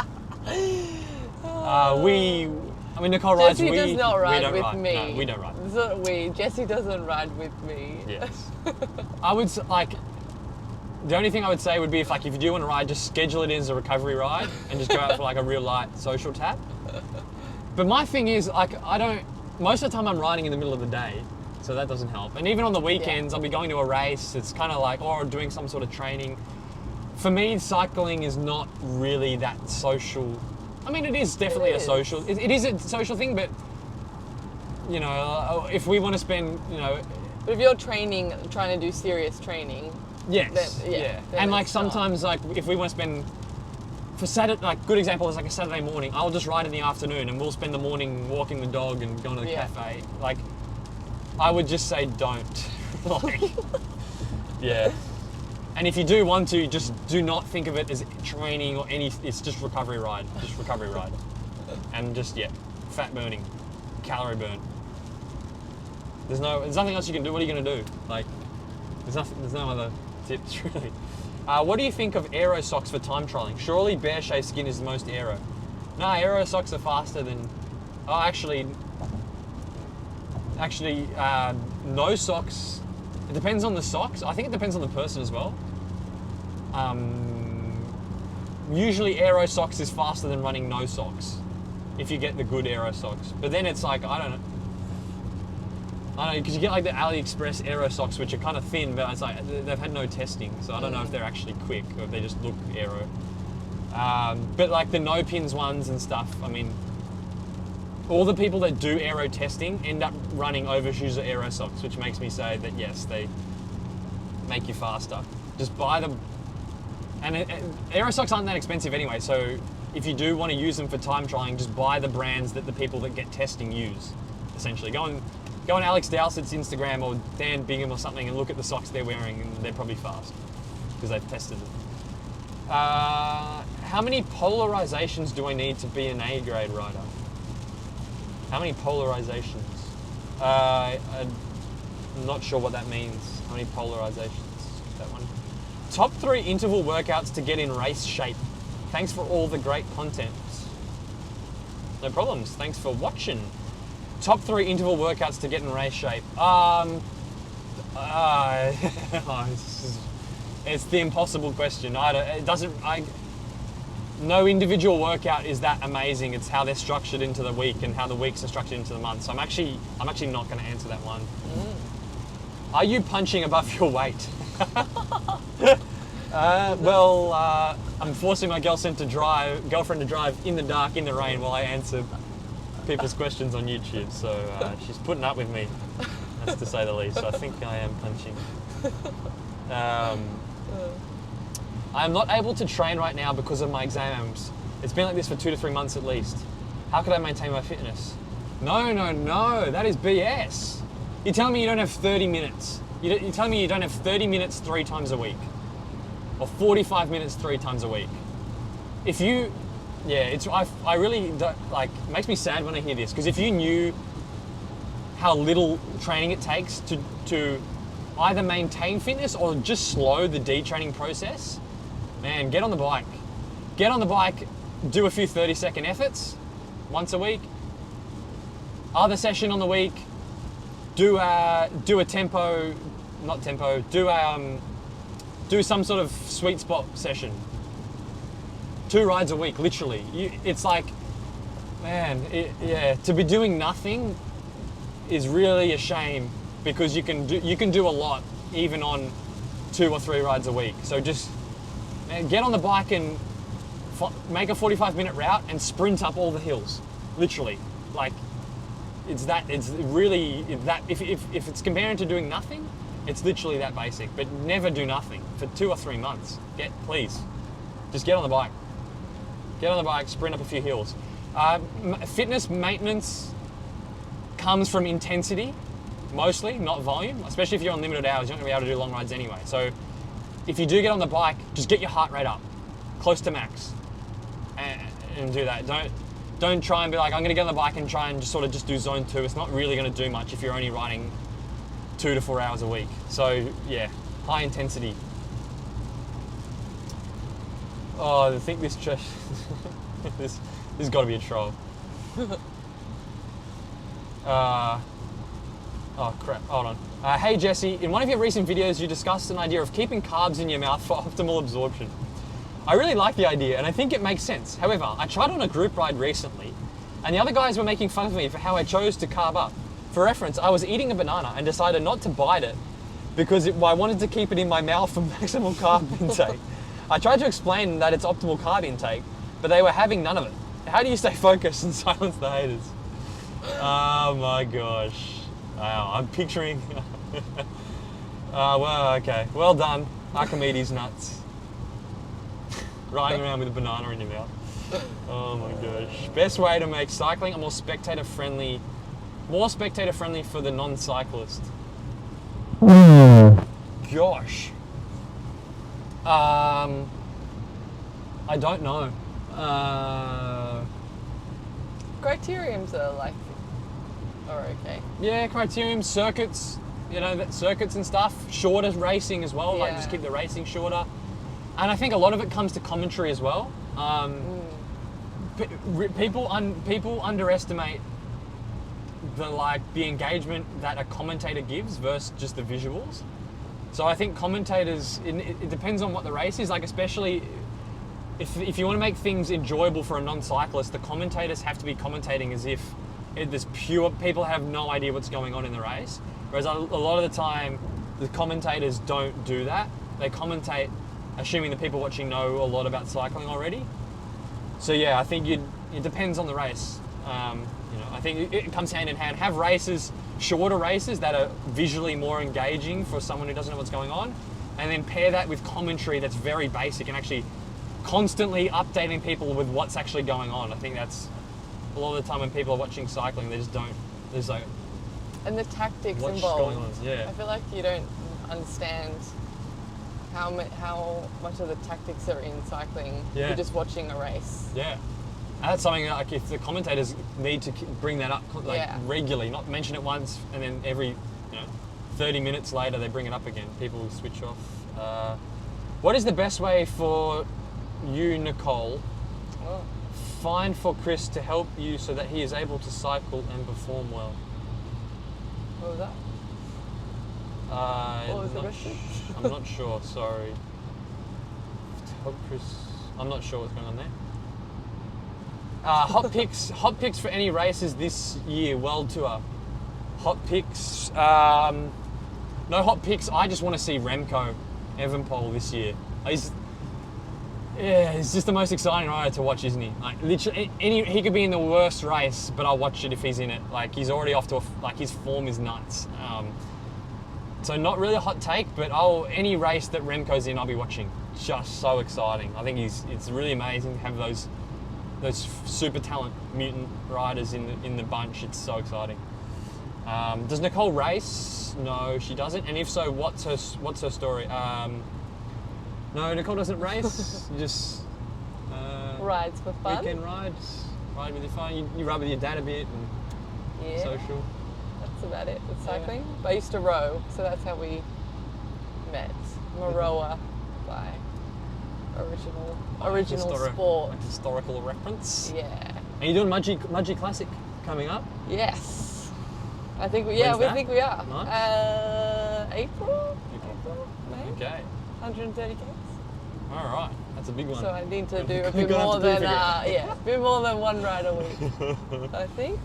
Nicole rides. Jessie does not ride with me. No, we don't ride. It's not we. Jessie doesn't ride with me. Yes. I would the only thing I would say would be if you do want to ride, just schedule it in as a recovery ride and just go out for a real light social tap. But my thing is most of the time I'm riding in the middle of the day, So that doesn't help. And even on the weekends, I'll be going to a race. It's kind of like, or doing some sort of training. For me, cycling is not really that social. I mean, it is definitely a social. It is a social thing, but you know, if we want to spend, you know, But if you're training, trying to do serious training, yes, then, yeah. then And like it's not. sometimes, like if we want to spend for Saturday, like good example is like a Saturday morning. I'll just ride in the afternoon, and we'll spend the morning walking the dog and going to the cafe. Like, I would just say don't. Like, yeah. And if you do want to, just do not think of it as training or any. It's just recovery ride. Just recovery ride. And just fat burning, calorie burn. There's nothing else you can do. What are you going to do? Like, there's no other tips really. What do you think of aero socks for time trialing? Surely bear shave skin is the most aero. No, aero socks are faster than. Oh, actually, no socks. It depends on the socks. I think it depends on the person as well. Usually aero socks is faster than running no socks, if you get the good aero socks. But then it's like, I don't know, because you get like the AliExpress aero socks, which are kind of thin, but it's like they've had no testing, so I don't know if they're actually quick or if they just look aero. But like the no pins ones and stuff, I mean, all the people that do aero testing end up running overshoes or aero socks, which makes me say that yes, they make you faster. Just buy them. And aero socks aren't that expensive anyway, so if you do want to use them for time trialing, just buy the brands that the people that get testing use, essentially. Go on Alex Dowsett's Instagram or Dan Bingham or something and look at the socks they're wearing, and they're probably fast because they've tested them. How many polarizations do I need to be an A grade rider? How many polarizations? I'm not sure what that means. How many polarizations? That one. Top 3 interval workouts to get in race shape. Thanks for all the great content. No problems. Thanks for watching. Top 3 interval workouts to get in race shape. It's the impossible question. No individual workout is that amazing. It's how they're structured into the week and how the weeks are structured into the month. So I'm actually not going to answer that one. Are you punching above your weight? I'm forcing my girlfriend to drive in the dark, in the rain, while I answer people's questions on YouTube. So she's putting up with me, that's to say the least. So I think I am punching. I am not able to train right now because of my exams. It's been like this for 2 to 3 months at least. How could I maintain my fitness? No, that is BS. You're telling me you don't have 30 minutes. You're telling me you don't have 30 minutes 3 times a week. Or 45 minutes 3 times a week. If you, I really don't, like, it makes me sad when I hear this, because if you knew how little training it takes to either maintain fitness or just slow the detraining process, man, get on the bike. Get on the bike, do a few 30-second efforts once a week. Other session on the week, do some sort of sweet spot session. 2 rides a week, literally. It's like, man, to be doing nothing is really a shame, because you can do a lot even on 2 or 3 rides a week. So just, man, get on the bike and make a 45-minute route and sprint up all the hills, literally. Like, it's really that, if it's comparing to doing nothing, it's literally that basic. But never do nothing for 2 or 3 months. Please, just get on the bike. Get on the bike, sprint up a few hills. Fitness maintenance comes from intensity, mostly, not volume. Especially if you're on limited hours, you're not gonna be able to do long rides anyway. So if you do get on the bike, just get your heart rate up, close to max, and do that. Don't try and be like, I'm gonna get on the bike and try and just do zone 2. It's not really gonna do much if you're only riding 2 to 4 hours a week. So yeah, high intensity. Oh, I think this this has got to be a troll. Oh crap, hold on. Hey Jesse, in one of your recent videos you discussed an idea of keeping carbs in your mouth for optimal absorption. I really like the idea and I think it makes sense. However, I tried on a group ride recently and the other guys were making fun of me for how I chose to carb up. for reference, I was eating a banana and decided not to bite it because I wanted to keep it in my mouth for maximal carb intake. I tried to explain that it's optimal carb intake, but they were having none of it. How do you stay focused and silence the haters? Oh my gosh. Wow, I'm picturing... well, okay. Well done. Archimedes nuts. Riding around with a banana in your mouth. Oh my gosh. Best way to make cycling a more spectator friendly for the non-cyclist. Gosh. I don't know. Criteriums are okay. Yeah, criterium, circuits, circuits and stuff. Shorter racing as well, like Yeah. just keep the racing shorter. And I think a lot of it comes to commentary as well. People underestimate the engagement that a commentator gives versus just the visuals. So I think commentators, it depends on what the race is, like especially if you want to make things enjoyable for a non-cyclist, the commentators have to be commentating as if there's pure, people have no idea what's going on in the race. Whereas a lot of the time, the commentators don't do that. They commentate assuming the people watching know a lot about cycling already. So yeah, I think it depends on the race. I think it comes hand in hand. Have races, shorter races that are visually more engaging for someone who doesn't know what's going on, and then pair that with commentary that's very basic and actually constantly updating people with what's actually going on. I think that's a lot of the time when people are watching cycling, they just don't. There's like, and the tactics what's involved. going on? Yeah. I feel like you don't understand how much of the tactics are in cycling. Yeah. You're just watching a race. Yeah. And that's something like if the commentators need to bring that up regularly, not mention it once and then every 30 minutes later they bring it up again. People switch off. What is the best way for you, Nicole, find for Chris to help you so that he is able to cycle and perform well? What was that? What was the question? I'm not sure, sorry. To help Chris, I'm not sure what's going on there. Hot picks for any races this year, World Tour. Hot picks, no hot picks. I just want to see Remco Evenepoel this year. He's just the most exciting rider to watch, isn't he? Like literally, he could be in the worst race, but I'll watch it if he's in it. Like he's already off to his form is nuts. So not really a hot take, but any race that Remco's in, I'll be watching. Just so exciting. I think it's really amazing to have those super talent mutant riders in the bunch. It's so exciting. Does Nicole race? No, she doesn't. And if so, what's her story? No, Nicole doesn't race. Just rides for fun. Weekend rides. Ride with your phone. You ride with your dad a bit and social. That's about it with cycling. But I used to row, so that's how we met. I'm a rower by original sport. Like historical reference. Yeah. Are you doing Mudgee Classic coming up? Yes. I think we When's that? think we are. Nice. April, May. Okay. 130 k's. All right. That's a big one. So I need to do a You're bit gonna more have to than prove a bit more than one ride a week. I think.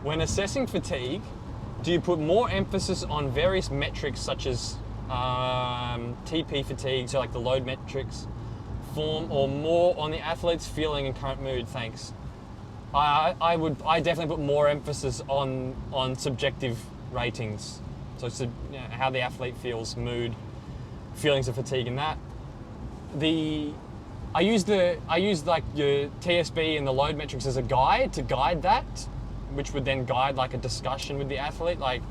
When assessing fatigue, do you put more emphasis on various metrics such as TP fatigue, so like the load metrics, form, or more on the athlete's feeling and current mood? Thanks. I definitely put more emphasis on subjective ratings, so how the athlete feels, mood, feelings of fatigue, and that. I use like your TSB and the load metrics as a guide to guide that, which would then guide like a discussion with the athlete, like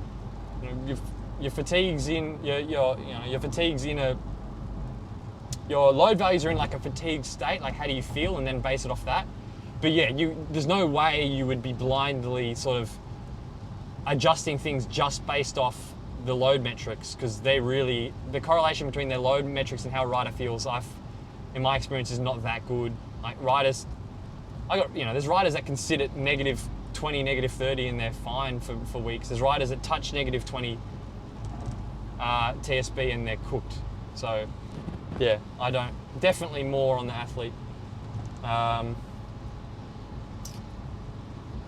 your fatigues in your fatigues in your load values are in like a fatigue state, like how do you feel, and then base it off that. But yeah, there's no way you would be blindly sort of adjusting things just based off the load metrics, because the correlation between their load metrics and how a rider feels, in my experience, is not that good. Like riders, there's riders that can sit at -20, -30 and they're fine for weeks. There's riders that touch -20 TSB and they're cooked. So yeah, I don't. Definitely more on the athlete.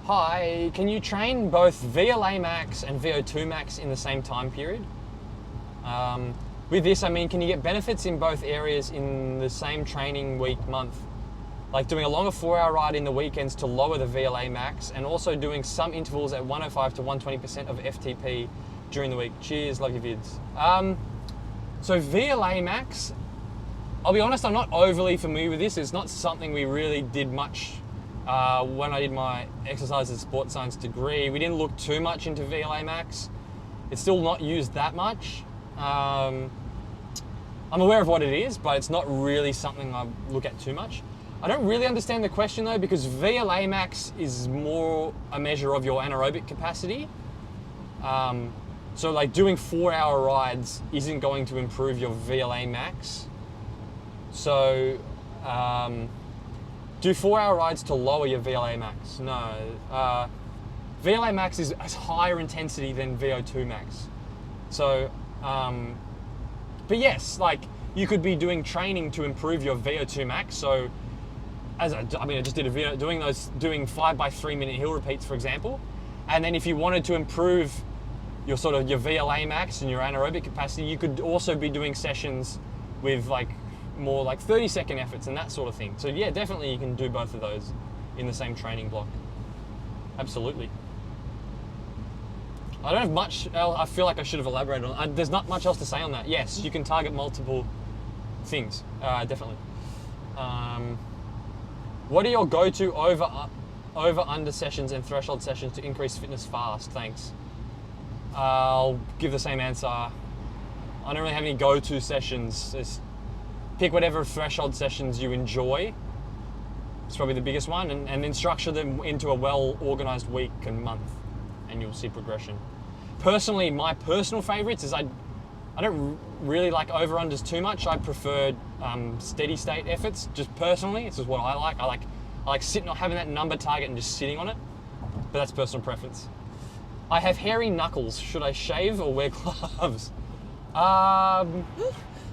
Hi, can you train both VLA max and VO2 max in the same time period? With this, I mean, can you get benefits in both areas in the same training week, month? Like doing a longer 4-hour ride in the weekends to lower the VLA max, and also doing some intervals at 105 to 120% of FTP during the week. Cheers, love your vids. So VLA max, I'll be honest, I'm not overly familiar with this. It's not something we really did much when I did my exercise and sports science degree. We didn't look too much into VLA max. It's still not used that much. I'm aware of what it is, but it's not really something I look at too much. I don't really understand the question though, because VLA max is more a measure of your anaerobic capacity. So like doing 4-hour rides isn't going to improve your VLA max. So do 4-hour rides to lower your VLA max? No. VLA max is higher intensity than VO2 max. So, but yes, like you could be doing training to improve your VO2 max. So, I just did a video doing 5x3 minute hill repeats, for example. And then if you wanted to improve your your VLA max and your anaerobic capacity, you could also be doing sessions with more 30-second efforts and that sort of thing. So yeah, definitely you can do both of those in the same training block. Absolutely. I don't have much else. I feel like I should have elaborated on it. There's not much else to say on that. Yes, you can target multiple things, definitely. What are your go-to over-under sessions and threshold sessions to increase fitness fast? Thanks. I'll give the same answer. I don't really have any go-to sessions. Just pick whatever threshold sessions you enjoy. It's probably the biggest one, and then structure them into a well-organized week and month, and you'll see progression. Personally, my personal favorites is I don't really like over-unders too much. I prefer steady state efforts, just personally. This is what I like. I like sitting, having that number target and just sitting on it, but that's personal preference. I have hairy knuckles. Should I shave or wear gloves?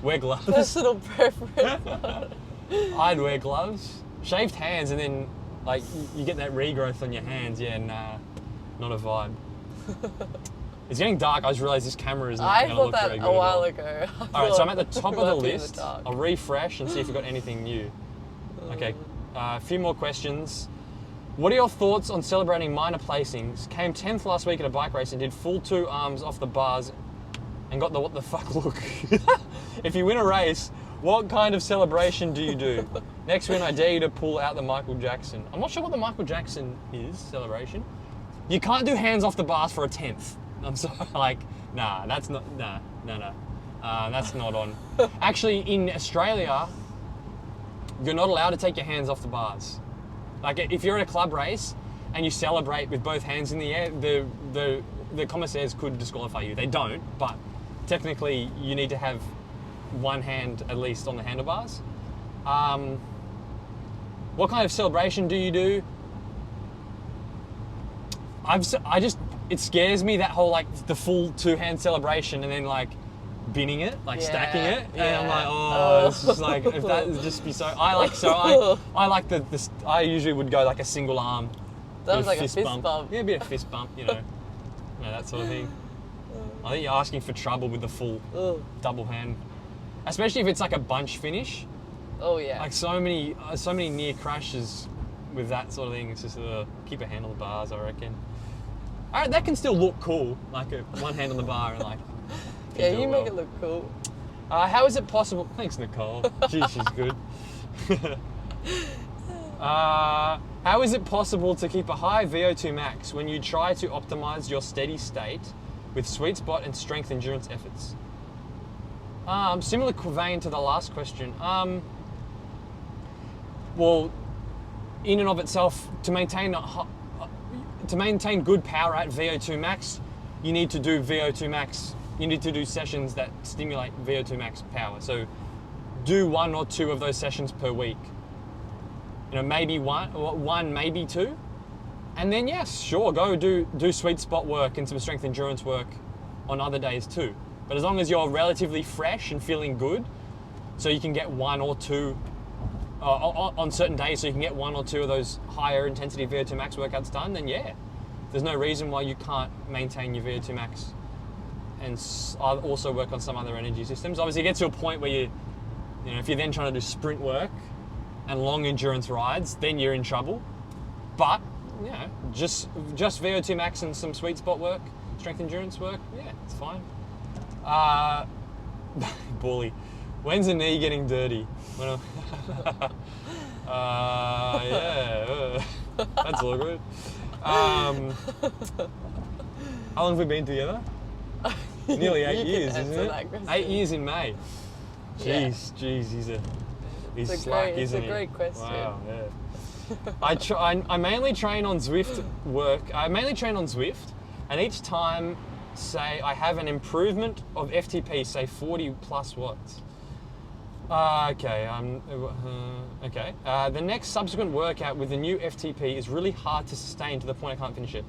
Wear gloves. Personal preference. I'd wear gloves. Shaved hands, and then you get that regrowth on your hands. Yeah, nah, not a vibe. It's getting dark. I just realised this camera is not going to look very good. I thought that a while ago. All right, so I'm at the top of the list. I'll refresh and see if we've got anything new. Okay, a few more questions. What are your thoughts on celebrating minor placings? Came 10th last week at a bike race and did full 2 arms off the bars and got the what the fuck look. If you win a race, what kind of celebration do you do? Next win, I dare you to pull out the Michael Jackson. I'm not sure what the Michael Jackson is, celebration. You can't do hands off the bars for a 10th. I'm sorry, nah, that's not, nah, that's not on. Actually, in Australia, you're not allowed to take your hands off the bars. If you're at a club race and you celebrate with both hands in the air, the commissaires could disqualify you. They don't, but technically you need to have one hand at least on the handlebars. What kind of celebration do you do? It scares me, that whole the full 2-hand celebration and then binning it, stacking it, and I'm it's just if that would just be so. I usually would go a single arm. That was a fist bump. Yeah, a bit of fist bump, that sort of thing. I think you're asking for trouble with the full double hand, especially if it's a bunch finish. Oh yeah. So many near crashes with that sort of thing. It's just keep a hand on the bars, I reckon. That can still look cool, one hand on the bar and yeah, you make it look cool. How is it possible? Thanks, Nicole. Gee, she's good. How is it possible to keep a high VO2 max when you try to optimize your steady state with sweet spot and strength endurance efforts? Similar vein to the last question. Well, in and of itself, to maintain good power at VO2 max, you need to do VO2 max. You need to do sessions that stimulate VO2 max power. So do 1 or 2 of those sessions per week. Maybe one, maybe 2. And then yes, sure, go do sweet spot work and some strength endurance work on other days too. But as long as you're relatively fresh and feeling good, so you can get 1 or 2 on certain days, so you can get 1 or 2 of those higher intensity VO2 max workouts done, then yeah, there's no reason why you can't maintain your VO2 max and also work on some other energy systems. Obviously, it gets to a point where you know, if you're then trying to do sprint work and long endurance rides, then you're in trouble. But you know, just VO2 max and some sweet spot work, strength endurance work, yeah, it's fine. Bully, when's the knee getting dirty? Yeah, that's awkward. How long have we been together? Nearly 8 years, isn't it? 8 years in May. Jeez, he's slack, isn't he? It's a great question. Wow, yeah. I mainly train on Zwift and each time say I have an improvement of FTP, say 40 plus watts. Okay. The next subsequent workout with the new FTP is really hard to sustain to the point I can't finish it.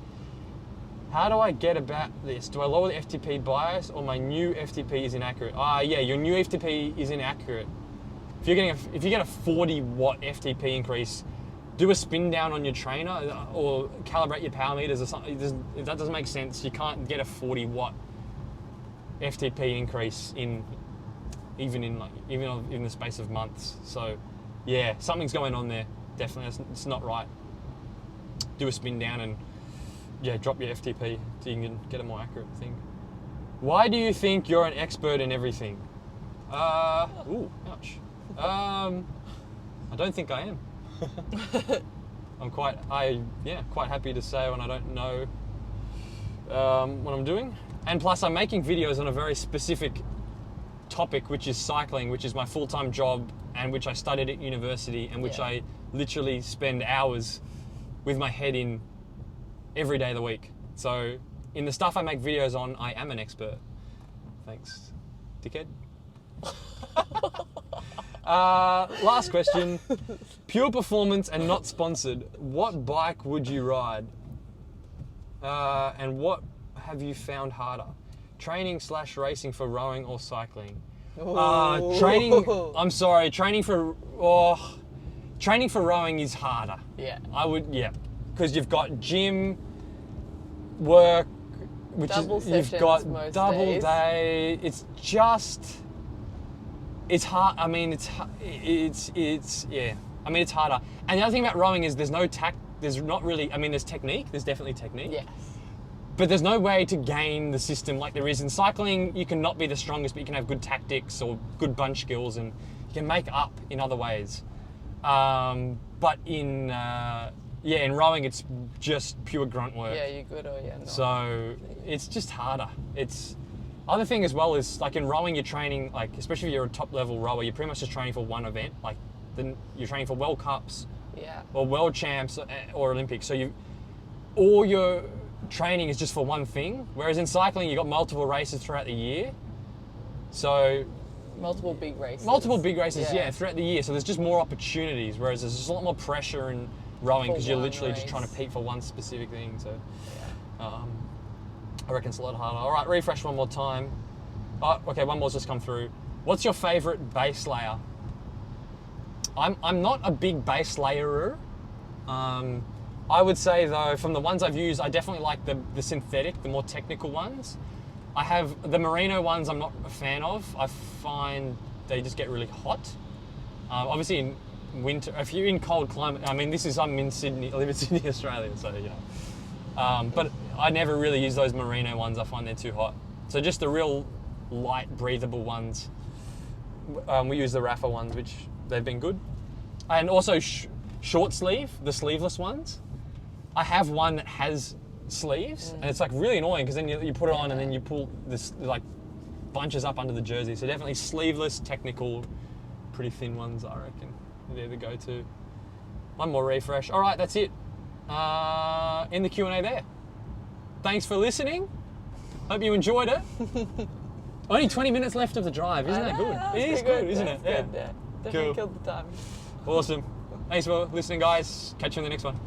How do I get about this? Do I lower the FTP bias or my new FTP is inaccurate? Yeah, your new FTP is inaccurate. If you get a 40 watt FTP increase, do a spin down on your trainer or calibrate your power meters or something. If that doesn't make sense, you can't get a 40 watt FTP increase even in the space of months. So yeah, something's going on there. Definitely, it's not right. Do a spin down and yeah, drop your FTP so you can get a more accurate thing. Why do you think you're an expert in everything? Ooh, ouch. I don't think I am. I'm quite happy to say when I don't know what I'm doing. And plus I'm making videos on a very specific topic, which is cycling, which is my full-time job and which I studied at university and which I literally spend hours with my head in every day of the week. So in the stuff I make videos on, I am an expert. Thanks, dickhead. Last question. Pure performance and not sponsored. What bike would you ride? And what have you found harder? Training / racing for rowing or cycling? Training. I'm sorry. Training for rowing is harder. Yeah. Because you've got gym, work, which you've got double day. It's hard. I mean, it's harder. And the other thing about rowing is there's not really. I mean, there's technique. There's definitely technique. Yes. But there's no way to game the system like there is in cycling. You can not be the strongest, but you can have good tactics or good bunch skills, and you can make up in other ways. But in rowing, it's just pure grunt work. Yeah, you're good or you're not. So it's just harder. Other thing as well is like in rowing, you're training, like especially if you're a top level rower, you're pretty much just training for one event. Like then you're training for World Cups, or World Champs or Olympics. So all your training is just for one thing. Whereas in cycling, you've got multiple races throughout the year. So multiple big races, throughout the year. So there's just more opportunities. Whereas there's just a lot more pressure in rowing because you're literally just trying to peak for one specific thing. So I reckon it's a lot harder. All right, refresh one more time. Okay, one more's just come through. What's your favorite base layer? I'm not a big base layerer. I would say though, from the ones I've used, I definitely like the synthetic, the more technical ones. I have the merino ones I'm not a fan of. I find they just get really hot. Obviously in winter, if you're in cold climate, I'm in Sydney, I live in Sydney, Australia, so you know. But I never really use those merino ones. I find they're too hot. So just the real light, breathable ones. We use the Rafa ones, which they've been good. And also short sleeve, the sleeveless ones. I have one that has sleeves, and it's like really annoying because then you put it on and then you pull this like bunches up under the jersey. So definitely sleeveless, technical, pretty thin ones, I reckon. They're the go-to. One more refresh. All right, that's it. In the Q&A there. Thanks for listening. Hope you enjoyed it. Only 20 minutes left of the drive. Isn't that good? It is good, isn't it? Yeah. Definitely killed the time. Awesome. Thanks for listening, guys. Catch you in the next one.